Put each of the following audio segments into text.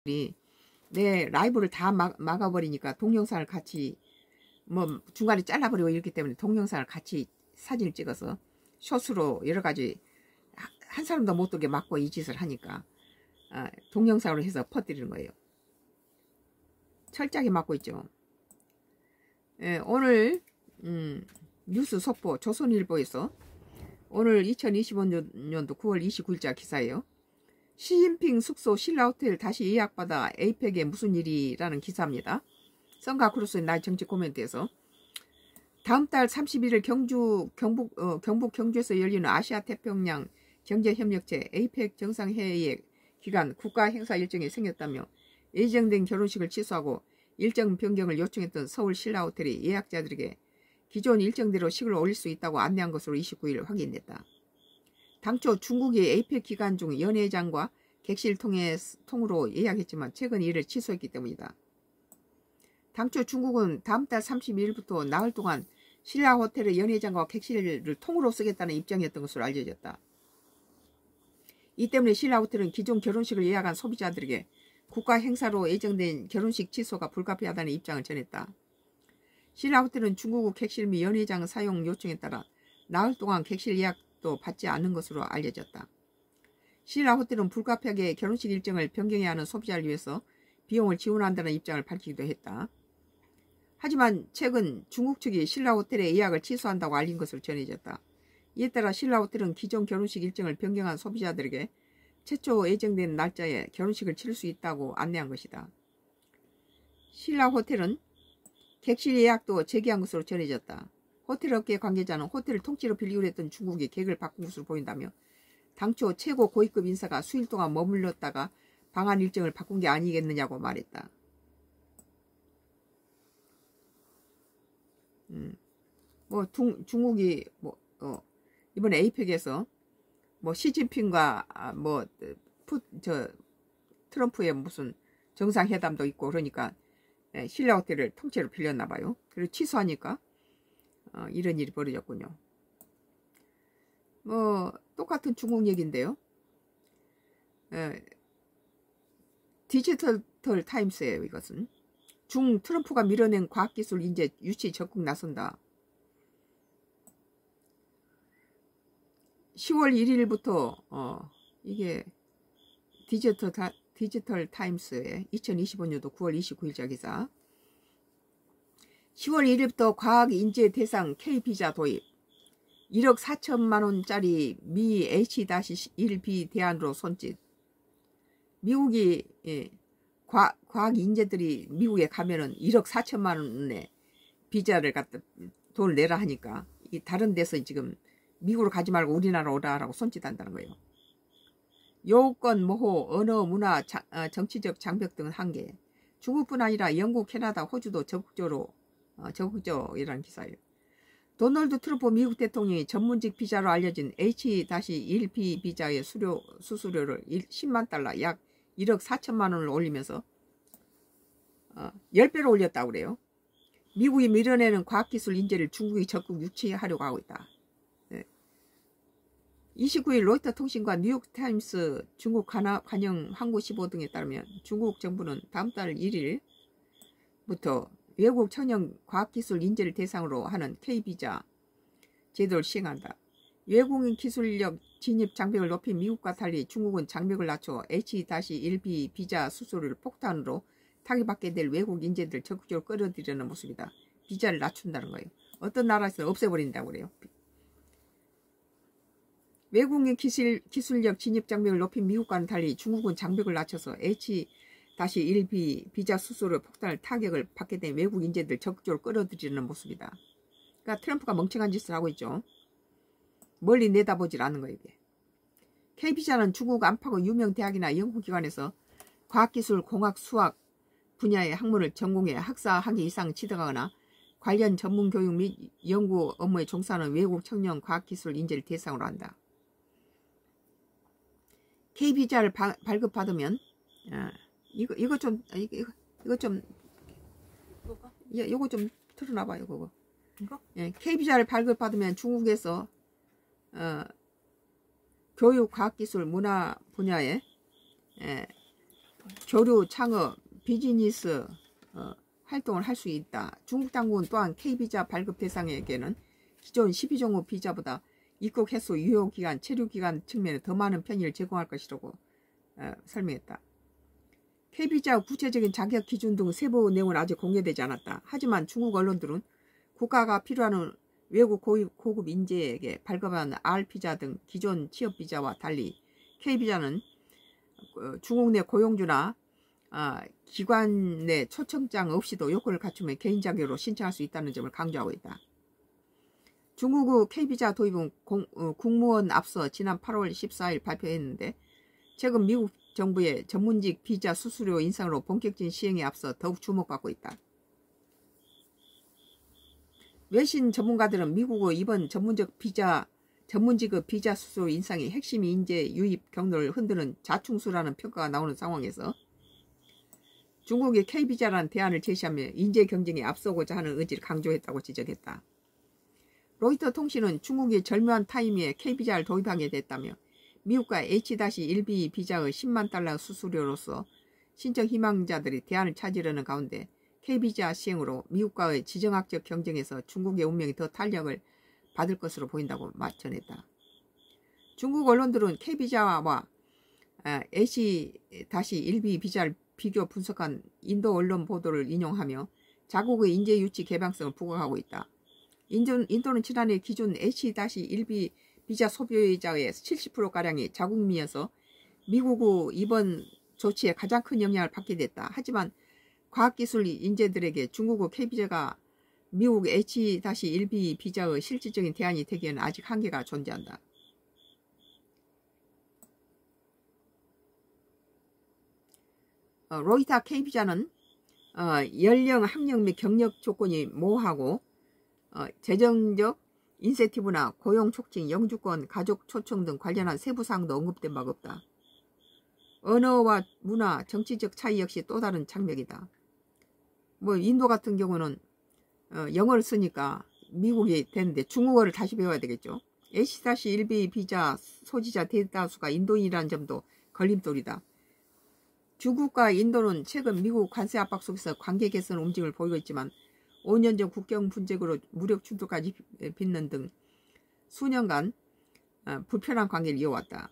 내 라이브를 다 막아버리니까 동영상을 같이 뭐 중간에 잘라버리고 이렇기 때문에 동영상을 같이 사진을 찍어서 숏으로 여러가지 한 사람도 못 오게 막고 이 짓을 하니까 동영상으로 해서 퍼뜨리는 거예요. 철저하게 막고 있죠. 오늘 뉴스 속보 조선일보에서 오늘 2025년도 9월 29일자 기사예요. 시진핑 숙소 신라호텔 다시 예약받아 에이펙에 무슨 일이라는 기사입니다. 썬가크루스의 나의 정치 코멘트에서 다음 달 31일 경북 경주에서 열리는 아시아 태평양 경제협력체 에이펙 정상회의 기간 국가 행사 일정이 생겼다며 예정된 결혼식을 취소하고 일정 변경을 요청했던 서울 신라호텔이 예약자들에게 기존 일정대로 식을 올릴 수 있다고 안내한 것으로 29일 확인됐다. 당초 중국이 에이펙 기간 중 연회장과 객실 통으로 예약했지만 최근 이를 취소했기 때문이다. 당초 중국은 다음 달 32일부터 나흘 동안 신라호텔의 연회장과 객실을 통으로 쓰겠다는 입장이었던 것으로 알려졌다. 이 때문에 신라호텔은 기존 결혼식을 예약한 소비자들에게 국가 행사로 예정된 결혼식 취소가 불가피하다는 입장을 전했다. 신라호텔은 중국 객실 및 연회장 사용 요청에 따라 나흘 동안 객실 예약도 받지 않는 것으로 알려졌다. 신라호텔은 불가피하게 결혼식 일정을 변경해야 하는 소비자를 위해서 비용을 지원한다는 입장을 밝히기도 했다. 하지만 최근 중국 측이 신라호텔의 예약을 취소한다고 알린 것으로 전해졌다. 이에 따라 신라호텔은 기존 결혼식 일정을 변경한 소비자들에게 최초 예정된 날짜에 결혼식을 치를 수 있다고 안내한 것이다. 신라호텔은 객실 예약도 재개한 것으로 전해졌다. 호텔업계 관계자는 호텔을 통째로 빌리기로 했던 중국이 계획을 바꾼 것으로 보인다며 당초 최고 고위급 인사가 수일 동안 머물렀다가 방한 일정을 바꾼 게 아니겠느냐고 말했다. 중국이 이번 에이펙에서 시진핑과 트럼프의 무슨 정상회담도 있고 그러니까 신라호텔을 통째로 빌렸나 봐요. 그리고 취소하니까 이런 일이 벌어졌군요. 똑같은 중국 얘기인데요. 디지털 타임스예요. 이것은 트럼프가 밀어낸 과학기술 인재 유치 적극 나선다. 10월 1일부터 이게 디지털 타임스의 2025년도 9월 29일자 기사. 10월 1일부터 과학인재 대상 K비자 도입. 1억 4천만 원짜리 미 H-1B 대안으로 손짓. 미국이 과학 인재들이 미국에 가면은 1억 4천만 원의 비자를 갖다 돈을 내라 하니까 다른 데서 지금 미국으로 가지 말고 우리나라 오라라고 손짓한다는 거예요. 요건 모호, 언어, 문화, 정치적 장벽 등은 한계. 중국뿐 아니라 영국, 캐나다, 호주도 적극적이라는 기사예요. 도널드 트럼프 미국 대통령이 전문직 비자로 알려진 H-1B 비자의 수수료를 10만 달러, 약 1억 4천만 원을 올리면서 10배로 올렸다고 그래요. 미국이 밀어내는 과학기술 인재를 중국이 적극 유치하려고 하고 있다. 29일 로이터 통신과 뉴욕타임스 중국 관영 항구시보 등에 따르면 중국 정부는 다음 달 1일부터 외국 청년 과학기술 인재를 대상으로 하는 K비자 제도를 시행한다. 외국인 기술력 진입 장벽을 높인 미국과 달리 중국은 장벽을 낮춰 H-1B 비자 수수료를 폭탄으로 타격받게 될 외국 인재들을 적극적으로 끌어들이려는 모습이다. 비자를 낮춘다는 거예요. 어떤 나라에서 없애버린다고 그래요. 외국인 기술력 진입 장벽을 높인 미국과는 달리 중국은 장벽을 낮춰서 H-1B 비자 수수료 폭탄을 타격을 받게 된 외국 인재들 적극적으로 끌어들이려는 모습이다. 그러니까 트럼프가 멍청한 짓을 하고 있죠. 멀리 내다보질 않는 거예요. 이게. K비자는 중국 안팎의 유명 대학이나 연구기관에서 과학기술, 공학, 수학 분야의 학문을 전공해 학사 학위 이상 취득하거나 관련 전문 교육 및 연구 업무에 종사하는 외국 청년 과학기술 인재를 대상으로 한다. K비자를 발급받으면 이거 좀 틀어놔봐요. 그거. 이거? 예, K비자를 발급받으면 중국에서 교육, 과학기술, 문화 분야에 교류, 창업, 비즈니스 활동을 할 수 있다. 중국 당국은 또한 K비자 발급 대상에게는 기존 12종목 비자보다 입국 횟수, 유효기간, 체류기간 측면에 더 많은 편의를 제공할 것이라고 설명했다. K비자 구체적인 자격 기준 등 세부 내용은 아직 공개되지 않았다. 하지만 중국 언론들은 국가가 필요한 외국 고급 인재에게 발급하는 R비자 등 기존 취업비자와 달리 K비자는 중국 내 고용주나 기관 내 초청장 없이도 요건을 갖추면 개인 자격으로 신청할 수 있다는 점을 강조하고 있다. 중국의 K비자 도입은 국무원 앞서 지난 8월 14일 발표했는데 최근 미국 정부의 전문직 비자 수수료 인상으로 본격적인 시행에 앞서 더욱 주목받고 있다. 외신 전문가들은 미국의 이번 전문직의 비자 수수료 인상이 핵심 인재 유입 경로를 흔드는 자충수라는 평가가 나오는 상황에서 중국이 K비자라는 대안을 제시하며 인재 경쟁에 앞서고자 하는 의지를 강조했다고 지적했다. 로이터 통신은 중국이 절묘한 타이밍에 K비자를 도입하게 됐다며 미국과 H-1B 비자의 10만 달러 수수료로서 신청 희망자들이 대안을 찾으려는 가운데 K비자 시행으로 미국과의 지정학적 경쟁에서 중국의 운명이 더 탄력을 받을 것으로 보인다고 전했다. 중국 언론들은 K비자와 H-1B 비자를 비교 분석한 인도 언론 보도를 인용하며 자국의 인재 유치 개방성을 부각하고 있다. 인도는 지난해 기존 H-1B 비자 소비자의 70%가량이 자국민이어서 미국의 이번 조치에 가장 큰 영향을 받게 됐다. 하지만 과학기술 인재들에게 중국의 K비자가 미국 H-1B 비자의 실질적인 대안이 되기에는 아직 한계가 존재한다. 로이터 K비자는 연령, 학력 및 경력 조건이 모호하고 재정적 인센티브나 고용 촉진, 영주권, 가족 초청 등 관련한 세부 사항도 언급된 바가 없다. 언어와 문화, 정치적 차이 역시 또 다른 장벽이다. 인도 같은 경우는 영어를 쓰니까 미국이 되는데 중국어를 다시 배워야 되겠죠. H-1B 비자 소지자 대다수가 인도인이라는 점도 걸림돌이다. 중국과 인도는 최근 미국 관세 압박 속에서 관계 개선 움직임을 보이고 있지만 5년 전 국경 분쟁으로 무력 충돌까지 빚는 등 수년간 불편한 관계를 이어왔다.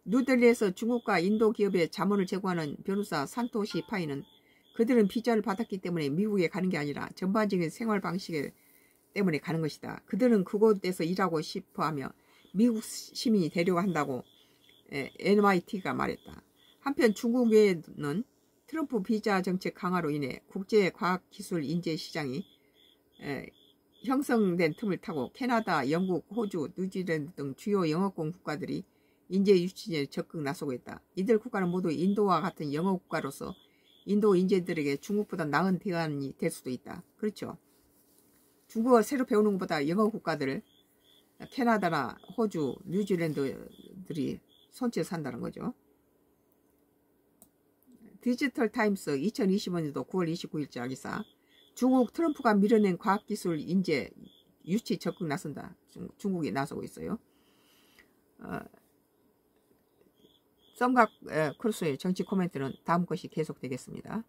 뉴델리에서 중국과 인도 기업에 자문을 제공하는 변호사 산토시 파이는 그들은 비자를 받았기 때문에 미국에 가는 게 아니라 전반적인 생활 방식 때문에 가는 것이다. 그들은 그곳에서 일하고 싶어하며 미국 시민이 되려고 한다고 NYT가 말했다. 한편 중국 외에는 트럼프 비자 정책 강화로 인해 국제 과학기술 인재 시장이 형성된 틈을 타고 캐나다, 영국, 호주, 뉴질랜드 등 주요 영어권 국가들이 인재 유치에 적극 나서고 있다. 이들 국가는 모두 인도와 같은 영어 국가로서 인도 인재들에게 중국보다 나은 대안이 될 수도 있다. 그렇죠. 중국어 새로 배우는 것보다 영어 국가들, 캐나다나 호주, 뉴질랜드들이 손짓 산다는 거죠. 디지털 타임스 2025년도 9월 29일자 기사. 중국 트럼프가 밀어낸 과학기술 인재 유치 적극 나선다. 중국이 나서고 있어요. 썸각 크로스의 정치 코멘트는 다음 것이 계속되겠습니다.